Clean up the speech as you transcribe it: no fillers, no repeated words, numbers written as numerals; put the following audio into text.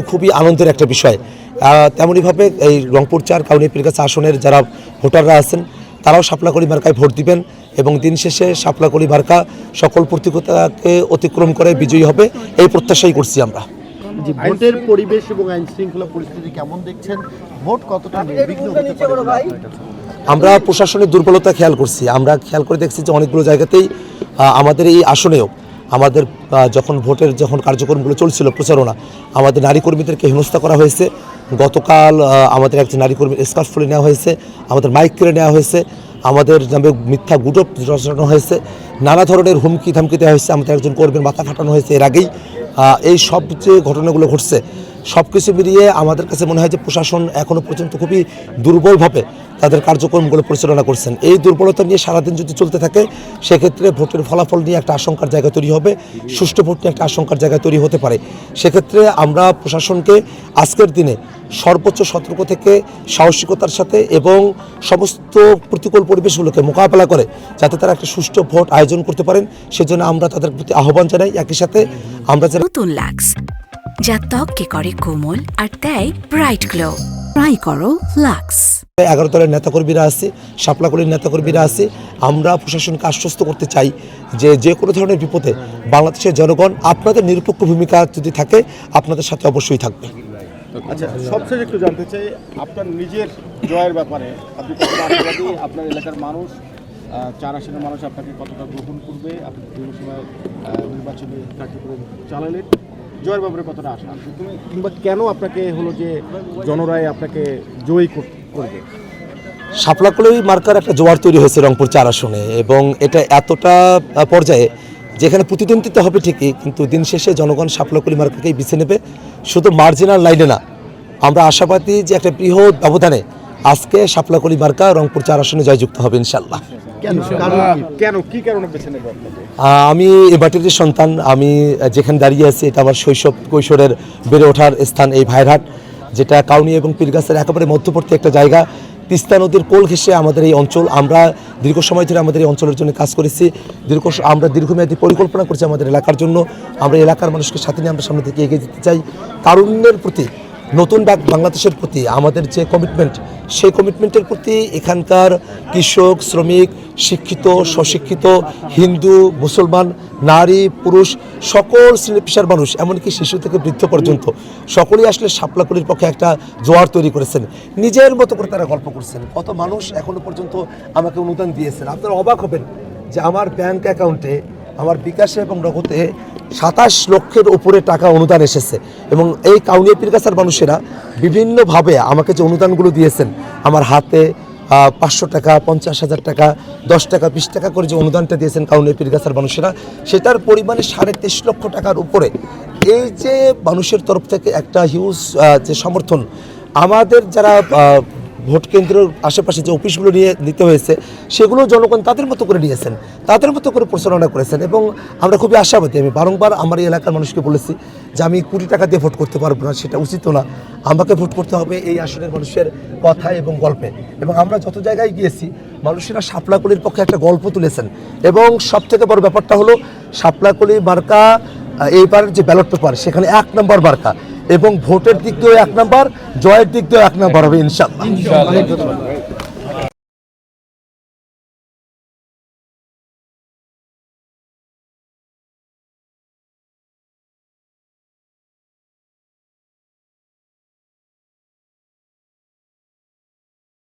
খুবই আনন্দের একটা বিষয়। তেমনইভাবে এই রংপুর 4 কাউনিয়া পীরগাছা আসনের যারা ভোটাররা আছেন তারাও শাপলাকলি মার্কায় ভোট দিবেন এবং দিন শেষে শাপলাকলি মার্কা সকল প্রতিকূলতাকে অতিক্রম করে বিজয়ী হবে এই প্রত্যাশাই করছি আমরা। ভোটের পরিবেশ এবং আইন শৃঙ্খলা পরিস্থিতি কেমন দেখছেন? ভোট কতটা নির্বিঘ্ন হতে পারে? আমরা প্রশাসনের দুর্বলতা খেয়াল করছি। আমরা খেয়াল করে দেখছি যে অনেকগুলো জায়গাতেই আমাদের এই আসনেও আমাদের যখন ভোটের কার্যক্রমগুলো চলছিল প্রচারণা, আমাদের নারী কর্মীদেরকে হেনস্থা করা হয়েছে। গতকাল আমাদের একজন নারী কর্মীর স্কার্ফ খুলে নেওয়া হয়েছে, আমাদের মাইক কেড়ে নেওয়া হয়েছে, আমাদের নামে মিথ্যা গুজব রচানো হয়েছে, নানা ধরনের হুমকি ধামকি দেওয়া হয়েছে, আমাদের একজন কর্মীর মাথা ফাটানো হয়েছে এর আগেই। এই সব যে ঘটনাগুলো ঘটছে সব কিছু মিলিয়ে আমাদের কাছে মনে হয় যে প্রশাসন এখনও পর্যন্ত খুবই দুর্বলভাবে তাদের কার্যক্রমগুলো পরিচালনা করছেন। এই দুর্বলতা নিয়ে সারাদিন যদি চলতে থাকে সেক্ষেত্রে ভোটের ফলাফল নিয়ে একটা আশঙ্কার জায়গা তৈরি হবে, সুষ্ঠু ভোট নিয়ে একটা আশঙ্কার জায়গা তৈরি হতে পারে। সেক্ষেত্রে আমরা প্রশাসনকে আজকের দিনে সর্বোচ্চ সতর্ক থেকে সাহসিকতার সাথে এবং সমস্ত প্রতিকূল পরিবেশগুলোকে মোকাবেলা করে যাতে তারা একটা সুষ্ঠু ভোট আয়োজন করতে পারেন সেজন্য আমরা তাদের প্রতি আহ্বান জানাই। একই সাথে আমরা নতুন লাক্স যা ত্বককে করে কোমল আর দেয় ব্রাইট গ্লো। ট্রাই করো লাক্স। 11 দলের নেতাকর্মীরা আছে, শাপলাকলির নেতাকর্মীরা আছে। আমরা প্রশাসনকে আশ্বস্ত করতে চাই যে কোনো ধরনের বিপদে বাংলাদেশের জনগণ আপনাদের নিরপেক্ষ ভূমিকা যদি থাকে আপনাদের সাথে অবশ্যই থাকবে। আচ্ছা, সবশেষে একটু জানতে চাই আপনার নিজের জয়ের ব্যাপারে। আপনি কতটা আশাবাদী? আপনার এলাকার মানুষ, 4 আসনের মানুষ আপনাকে কতটা গ্রহণ করবে? আপনি দীর্ঘ সময় নির্বাচনী কার্যক্রম চালালেন, জয়ের ব্যাপারে কতটা আশা কিংবা কেন আপনাকে হলো যে জনরায় আপনাকে জয়ী করবে? শাপলাকলি মার্কার একটা জোয়ার তৈরি হয়েছে রংপুর 4 আসনে এবং এটা এতটা পর্যায়ে যেখানে প্রতিদ্বন্দ্বিতা হবে ঠিকই, কিন্তু দিন শেষে জনগণ শাপলাকলি মার্কাকেই বেছে নেবে। শুধু মার্জিনাল লাইনে না, আমরা আশাবাদী যে একটা বৃহৎ ব্যবধানে আজকে শাপলাকলি মার্কা রংপুর 4 আসনে জয়যুক্ত হবে ইনশাল্লাহ। কেন কি কারণে বেছে নেবে আপনাকে? আমি এ বাটির সন্তান। আমি যেখানে দাঁড়িয়ে আছি এটা আমার শৈশব কৈশোরের বেড়ে ওঠার স্থান এই ভাইরহাট, যেটা কাউনিয়া এবং পীরগাছার একেবারে মধ্যবর্তী একটা জায়গা। তিস্তা নদীর কোল ঘেঁষে আমাদের এই অঞ্চল। আমরা দীর্ঘ সময় ধরে আমাদের এই অঞ্চলের জন্য কাজ করেছি। আমরা দীর্ঘমেয়াদী পরিকল্পনা করছি আমাদের এলাকার জন্য। আমরা এলাকার মানুষকে সাথে নিয়ে আমরা সামনে থেকে এগিয়ে যেতে চাই। তারুণ্যের প্রতি, নতুন বাংলাদেশের প্রতি আমাদের যে কমিটমেন্ট, সেই কমিটমেন্টের প্রতি এখানকার কৃষক, শ্রমিক, শিক্ষিত, স্বশিক্ষিত, হিন্দু, মুসলমান, নারী, পুরুষ, সকল শ্রেণী পেশার মানুষ, এমনকি শিশু থেকে বৃদ্ধ পর্যন্ত সকলেই আসলে শাপলাকলির পক্ষে একটা জোয়ার তৈরি করেছেন। নিজের মতো করে তারা গল্প করছেন। কত মানুষ এখনো পর্যন্ত আমাকে অনুদান দিয়েছেন। আপনারা অবাক হবেন যে আমার ব্যাংক অ্যাকাউন্টে, আমার বিকাশে এবং নগদে 27 লক্ষের উপরে টাকা অনুদান এসেছে এবং এই কাউনিয়া পীরগাছার মানুষেরা বিভিন্নভাবে আমাকে যে অনুদানগুলো দিয়েছেন, আমার হাতে 500 টাকা, 50,000 টাকা, 10 টাকা, 20 টাকা করে যে অনুদানটা দিয়েছেন কাউনিয়া পীরগাছার মানুষেরা, সেটার পরিমাণে 23.5 লক্ষ টাকার উপরে। এই যে মানুষের তরফ থেকে একটা হিউজ যে সমর্থন, আমাদের যারা ভোট কেন্দ্রের আশেপাশে যে অফিসগুলো নিতে হয়েছে সেগুলো জনগণ তাদের মতো করে নিয়েছেন, তাদের মতো করে পরিচালনা করেছেন এবং আমরা খুবই আশাবাদী। আমি বারংবার আমার এই এলাকার মানুষকে বলেছি যে আমি 20 টাকা দিয়ে ভোট করতে পারবো না, সেটা উচিত না। আমাকে ভোট করতে হবে এই আসনের মানুষের কথায় এবং গল্পে। এবং আমরা যত জায়গায় গিয়েছি মানুষেরা শাপলাকলির পক্ষে একটা গল্প তুলেছেন এবং সবথেকে বড় ব্যাপারটা হলো শাপলাকলি মার্কা এইবার যে ব্যালট পেপার সেখানে 1 নম্বর মার্কা এবং ভোটের দিক দিয়েও 1 নম্বর, জয়ের দিক দিয়েও 1 নম্বর হবে ইনশাআল্লাহ।